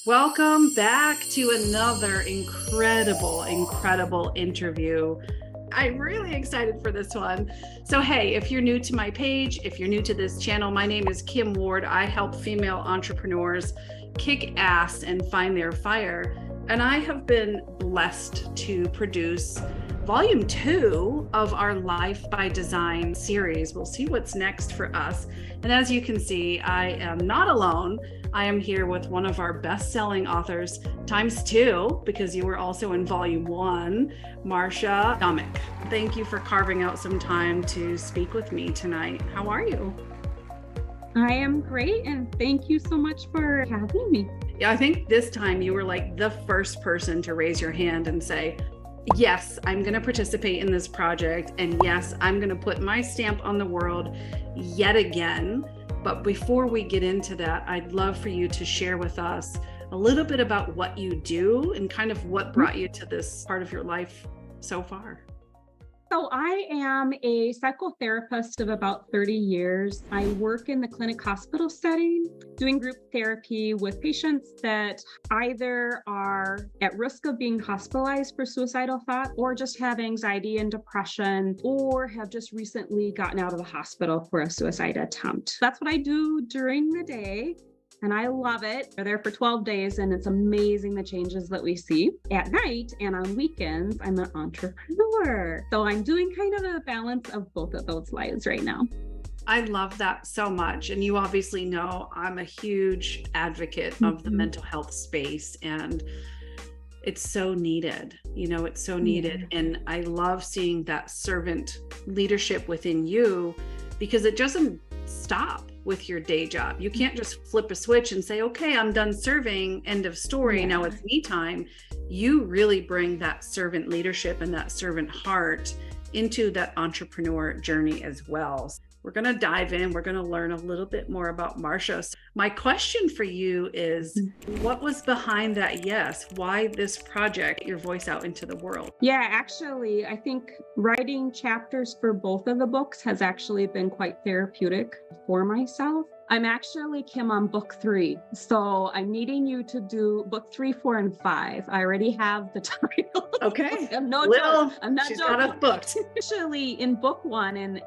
Welcome back to another incredible interview. I'm really excited for this one. So, hey, if you're new to my page, if you're new to this channel, my name is Kim Ward. I help female entrepreneurs kick ass and find their fire. And I have been blessed to produce Vol.II of our Life by Design series. We'll see what's next for us. And as you can see, I am not alone. I am here with one of our best-selling authors, ×2, because you were also in Vol.I, Marcia Domecq. Thank you for carving out some time to speak with me tonight. How are you? I am great, and thank you so much for having me. Yeah, I think this time you were like the first person to raise your hand and say, yes, I'm going to participate in this project. And yes, I'm going to put my stamp on the world yet again. But before we get into that, I'd love for you to share with us a little bit about what you do and kind of what brought you to this part of your life so far. So I am a psychotherapist of about 30 years. I work in the clinic hospital setting, doing group therapy with patients that either are at risk of being hospitalized for suicidal thought, or just have anxiety and depression, or have just recently gotten out of the hospital for a suicide attempt. That's what I do during the day. And I love it. We're there for 12 days, and it's amazing the changes that we see. At night and on weekends, I'm an entrepreneur. So I'm doing kind of a balance of both of those lives right now. I love that so much. And you obviously know I'm a huge advocate of the mental health space, and it's so needed. It's so needed. And I love seeing that servant leadership within you, because it doesn't stop with your day job. You can't just flip a switch and say, okay, I'm done serving, end of story. Now it's me time. You really bring that servant leadership and that servant heart into that entrepreneur journey as well. We're going to dive in. We're going to learn a little bit more about Marcia. So my question for you is, what was behind that yes? Why this project, get your voice out into the world? Yeah, actually, I think writing chapters for both of the books has actually been quite therapeutic for myself. I'm actually, Kim, on book 3. So I'm needing you to do book 3, 4, and 5. I already have the title. Okay. I'm not joking. She's got us booked. Actually, in book 1, and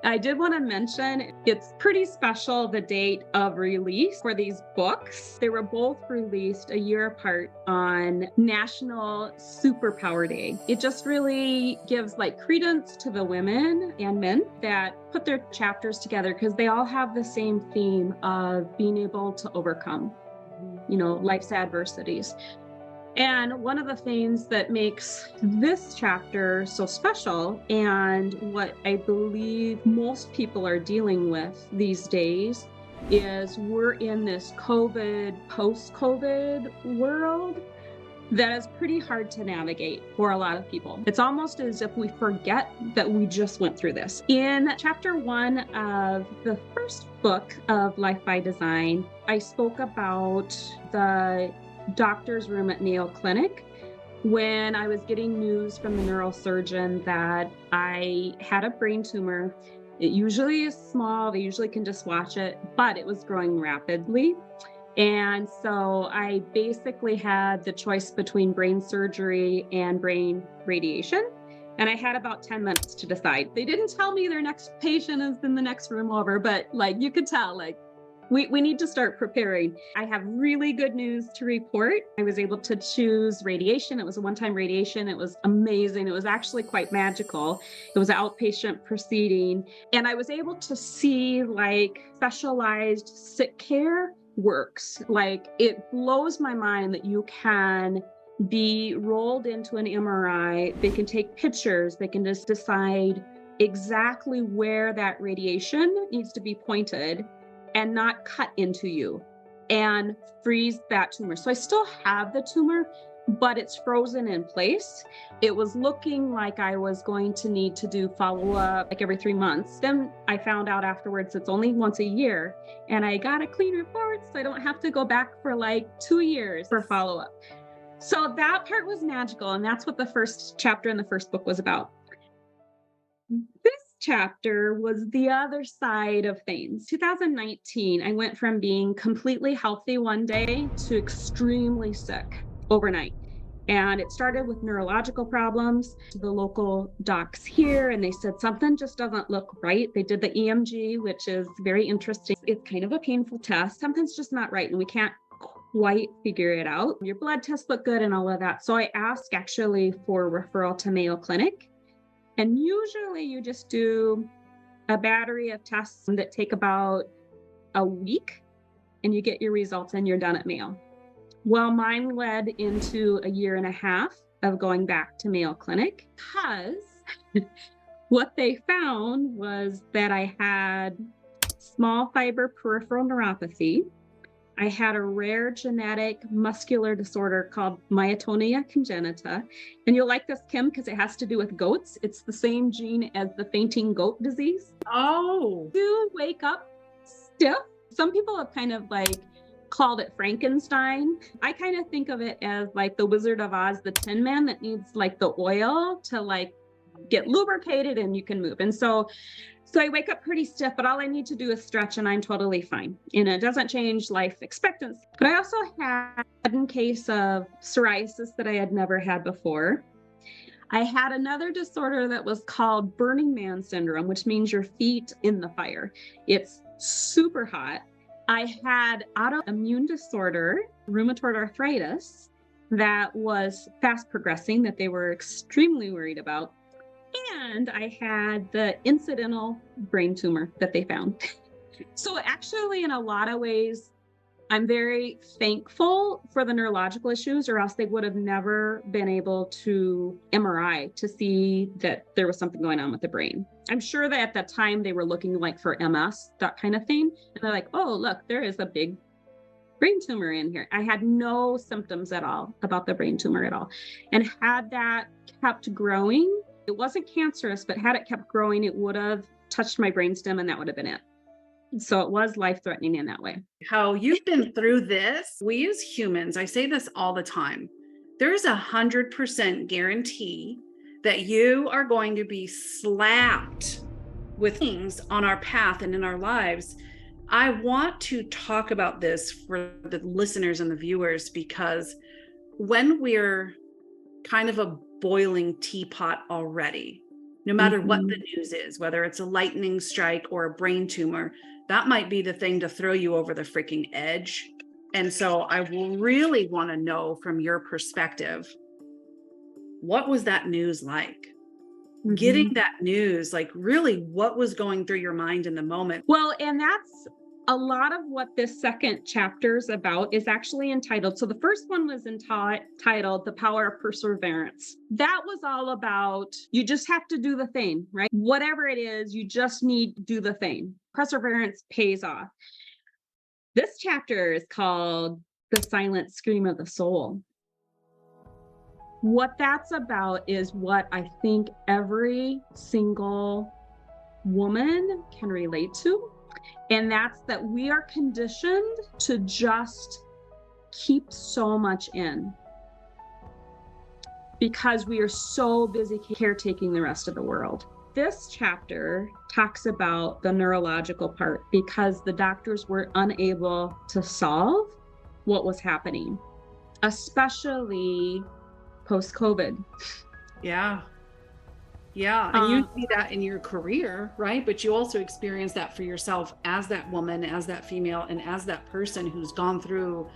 I did want to mention, it's pretty special, the date of release for these books. They were both released a year apart on National Superpower Day. It just really gives credence to the women and men that put their chapters together, because they all have the same theme of being able to overcome, life's adversities. And one of the things that makes this chapter so special, and what I believe most people are dealing with these days, is we're in this post-COVID world that is pretty hard to navigate for a lot of people. It's almost as if we forget that we just went through this. In chapter 1 of the first book of Life by Design, I spoke about the doctor's room at Mayo Clinic when I was getting news from the neurosurgeon that I had a brain tumor. It usually is small, they usually can just watch it, but it was growing rapidly. And so I basically had the choice between brain surgery and brain radiation. And I had about 10 minutes to decide. They didn't tell me their next patient is in the next room over, but you could tell, we need to start preparing. I have really good news to report. I was able to choose radiation. It was a one-time radiation. It was amazing. It was actually quite magical. It was an outpatient proceeding. And I was able to see specialized sick care works. It blows my mind that you can be rolled into an MRI. They can take pictures. They can just decide exactly where that radiation needs to be pointed and not cut into you and freeze that tumor. So I still have the tumor, but it's frozen in place. It was looking like I was going to need to do follow-up every 3 months. Then I found out afterwards it's only once a year, and I got a clean report, so I don't have to go back for 2 years for follow-up. So that part was magical, and that's what the first chapter in the first book was about. This chapter was the other side of things. 2019, I went from being completely healthy one day to extremely sick overnight. And it started with neurological problems to the local docs here. And they said something just doesn't look right. They did the EMG, which is very interesting. It's kind of a painful test. Something's just not right. And we can't quite figure it out. Your blood tests look good and all of that. So I asked actually for referral to Mayo Clinic. And usually you just do a battery of tests that take about a week and you get your results and you're done at Mayo. Well, mine led into a year and a half of going back to Mayo Clinic because what they found was that I had small fiber peripheral neuropathy. I had a rare genetic muscular disorder called myotonia congenita. And you'll like this, Kim, because it has to do with goats. It's the same gene as the fainting goat disease. Oh. You wake up stiff. Some people have kind of like called it Frankenstein. I kind of think of it as like the Wizard of Oz, the Tin Man that needs like the oil to like get lubricated and you can move. And so I wake up pretty stiff, but all I need to do is stretch and I'm totally fine. And it doesn't change life expectancy. But I also had a case of psoriasis that I had never had before. I had another disorder that was called Burning Man syndrome, which means your feet in the fire. It's super hot. I had autoimmune disorder, rheumatoid arthritis, that was fast progressing, that they were extremely worried about. And I had the incidental brain tumor that they found. So actually, in a lot of ways, I'm very thankful for the neurological issues, or else they would have never been able to MRI to see that there was something going on with the brain. I'm sure that at that time they were looking like for MS, that kind of thing. And they're like, oh, look, there is a big brain tumor in here. I had no symptoms at all about the brain tumor at all. And had that kept growing, it wasn't cancerous, but had it kept growing, it would have touched my brainstem and that would have been it. So it was life-threatening in that way. How you've been through this, we as humans, I say this all the time, there's 100% guarantee that you are going to be slapped with things on our path and in our lives. I want to talk about this for the listeners and the viewers, because when we're kind of a boiling teapot already, no matter what the news is, whether it's a lightning strike or a brain tumor, that might be the thing to throw you over the freaking edge. And so I will really want to know from your perspective, what was that news like? Getting that news, like really what was going through your mind in the moment? Well, and that's a lot of what this second chapter is about, is actually entitled. So the first one was entitled The Power of Perseverance. That was all about, you just have to do the thing, right? Whatever it is, you just need to do the thing. Perseverance pays off. This chapter is called The Silent Scream of the Soul. What that's about is what I think every single woman can relate to. And that's that we are conditioned to just keep so much in because we are so busy caretaking the rest of the world. This chapter talks about the neurological part because the doctors were unable to solve what was happening, especially post-COVID. Yeah. And you see that in your career, right? But you also experience that for yourself as that woman, as that female, and as that person who's gone through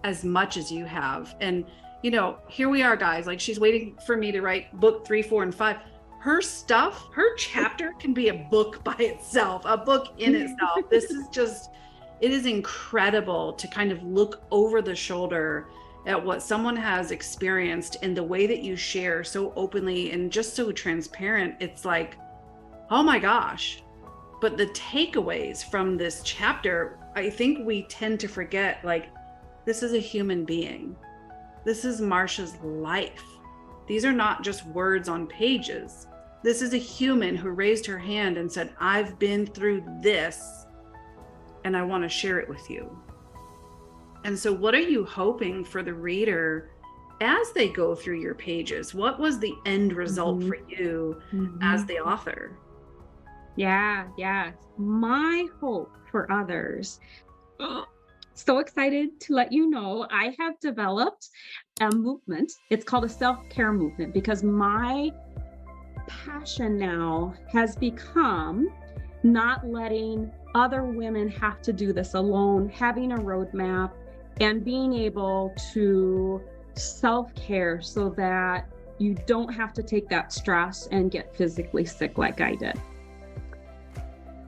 as much as you have. And, you know, here we are, guys, like she's waiting for me to write book 3, 4, and 5. Her stuff, her chapter can be a book by itself, a book in itself. This is just, it is incredible to kind of look over the shoulder at what someone has experienced in the way that you share so openly and just so transparent. It's like, oh my gosh. But the takeaways from this chapter, I think we tend to forget, like, this is a human being. This is Marcia's life. These are not just words on pages. This is a human who raised her hand and said, I've been through this and I want to share it with you. And so what are you hoping for the reader as they go through your pages? What was the end result for you as the author? Yeah, yeah. My hope for others. So excited to let you know I have developed a movement. It's called a self-care movement because my passion now has become not letting other women have to do this alone, having a roadmap and being able to self-care so that you don't have to take that stress and get physically sick like I did.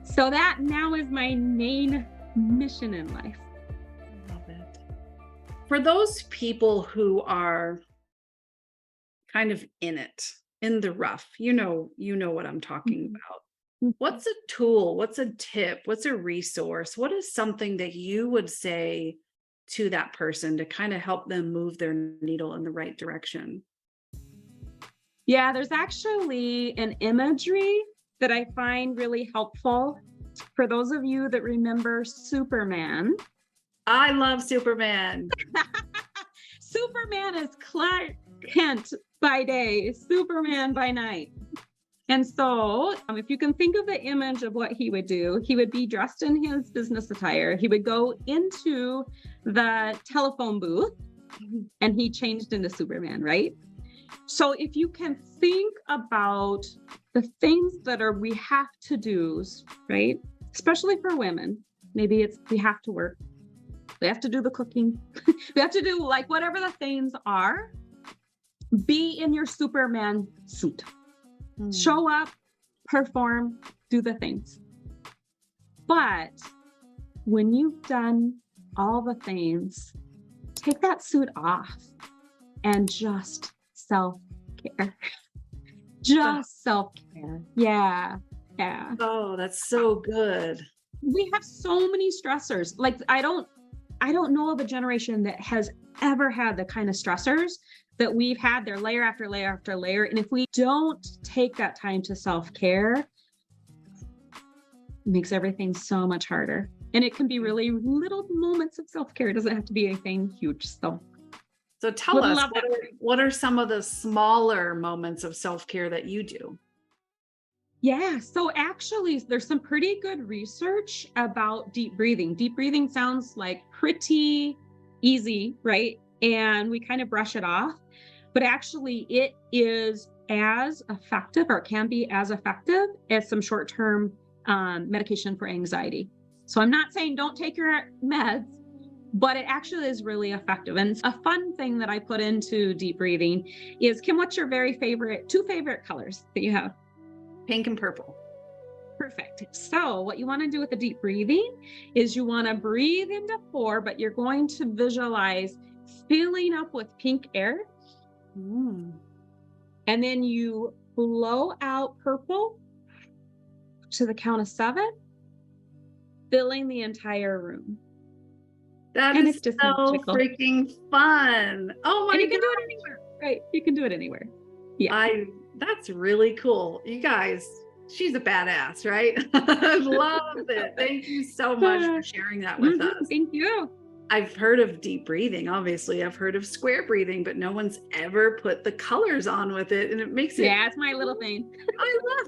So that now is my main mission in life. I love it. For those people who are kind of in it, in the rough, you know what I'm talking about. What's a tool? What's a tip? What's a resource? What is something that you would say to that person to kind of help them move their needle in the right direction? Yeah, there's actually an imagery that I find really helpful. For those of you that remember Superman, I love Superman. Superman is Clark Kent by day, Superman by night. And so, if you can think of the image of what he would do, he would be dressed in his business attire. He would go into the telephone booth and he changed into Superman, right? So if you can think about the things that we have to do, right? Especially for women, maybe it's we have to work, we have to do the cooking, we have to do like whatever the things are, be in your Superman suit. Show up, perform, do the things. But when you've done all the things, take that suit off and just self-care. Just self-care. Yeah. Yeah. Oh, that's so good. We have so many stressors. Like I don't know of a generation that has ever had the kind of stressors that we've had. They're layer after layer after layer. And if we don't take that time to self-care, it makes everything so much harder. And it can be really little moments of self-care. It doesn't have to be anything huge. So tell us, what are some of the smaller moments of self-care that you do? Yeah, so actually there's some pretty good research about deep breathing. Deep breathing sounds like pretty easy, right? And we kind of brush it off, but actually it is as effective or can be as effective as some short-term medication for anxiety. So I'm not saying don't take your meds, but it actually is really effective. And a fun thing that I put into deep breathing is, Kim, what's your two favorite colors that you have? Pink and purple. Perfect. So what you want to do with the deep breathing is you want to breathe into 4, but you're going to visualize filling up with pink air. And then you blow out purple to the count of 7, filling the entire room. That is just so freaking fun. Oh my God. And you can do it anywhere, right? You can do it anywhere. Yeah. That's really cool. You guys, she's a badass, right? I love it. Thank you so much for sharing that with us. Thank you. I've heard of deep breathing, obviously. I've heard of square breathing, but no one's ever put the colors on with it. And it makes it. Yeah, it's my little thing. I love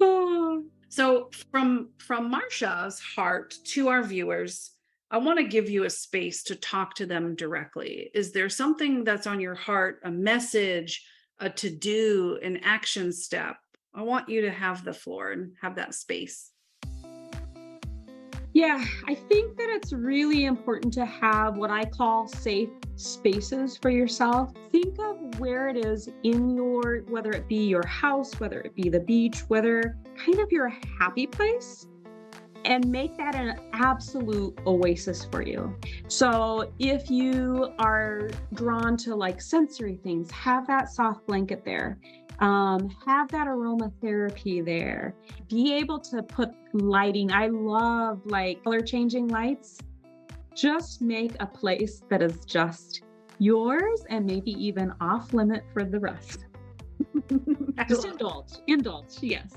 it. So from Marcia's heart to our viewers, I want to give you a space to talk to them directly. Is there something that's on your heart, a message, a to-do, an action step? I want you to have the floor and have that space. Yeah, I think that it's really important to have what I call safe spaces for yourself. Think of where it is in whether it be your house, whether it be the beach, whether kind of your happy place, and make that an absolute oasis for you. So if you are drawn to like sensory things, have that soft blanket there. Have that aromatherapy there. Be able to put lighting. I love like color changing lights. Just make a place that is just yours and maybe even off limit for the rest. Just indulge, yes.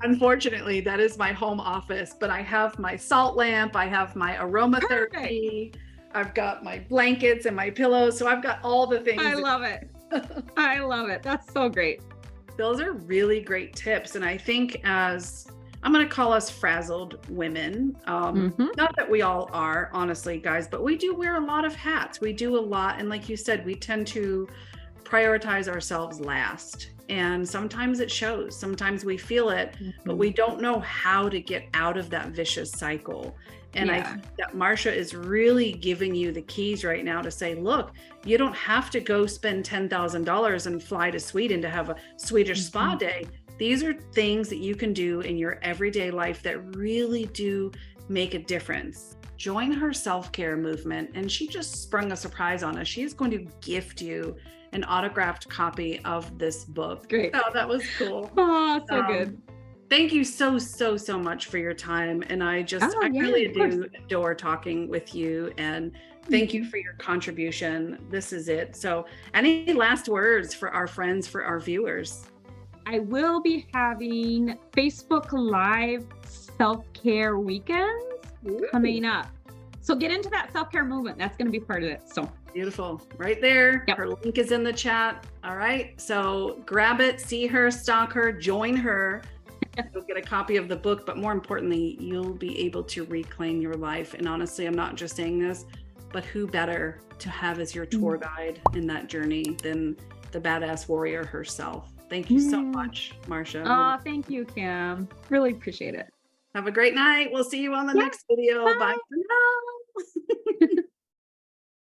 Unfortunately, that is my home office, but I have my salt lamp, I have my aromatherapy, perfect. I've got my blankets and my pillows, so I've got all the things. I love it. I love it. That's so great. those are really great tips. And I think as I'm going to call us frazzled women, not that we all are, honestly, guys, but we do wear a lot of hats. We do a lot. And like you said, we tend to prioritize ourselves last. And sometimes it shows, sometimes we feel it, but we don't know how to get out of that vicious cycle. And I think that Marcia is really giving you the keys right now to say, look, you don't have to go spend $10,000 and fly to Sweden to have a Swedish spa day. These are things that you can do in your everyday life that really do make a difference. Join her self-care movement. And she just sprung a surprise on us. She is going to gift you an autographed copy of this book. Great. Oh, that was cool. Oh, so good. Thank you so much for your time. And I really do adore talking with you. And thank you for your contribution. This is it. So any last words for our friends, for our viewers? I will be having Facebook Live self-care weekends coming up. So get into that self-care movement. That's going to be part of it. So beautiful. Right there. Yep. Her link is in the chat. All right. So grab it, see her, stalk her, join her. You'll get a copy of the book, but more importantly, you'll be able to reclaim your life. And honestly, I'm not just saying this, but who better to have as your tour guide in that journey than the badass warrior herself. Thank you so much, Marcia. Oh, thank you, Kim. Really appreciate it. Have a great night. We'll see you on the next video. Bye for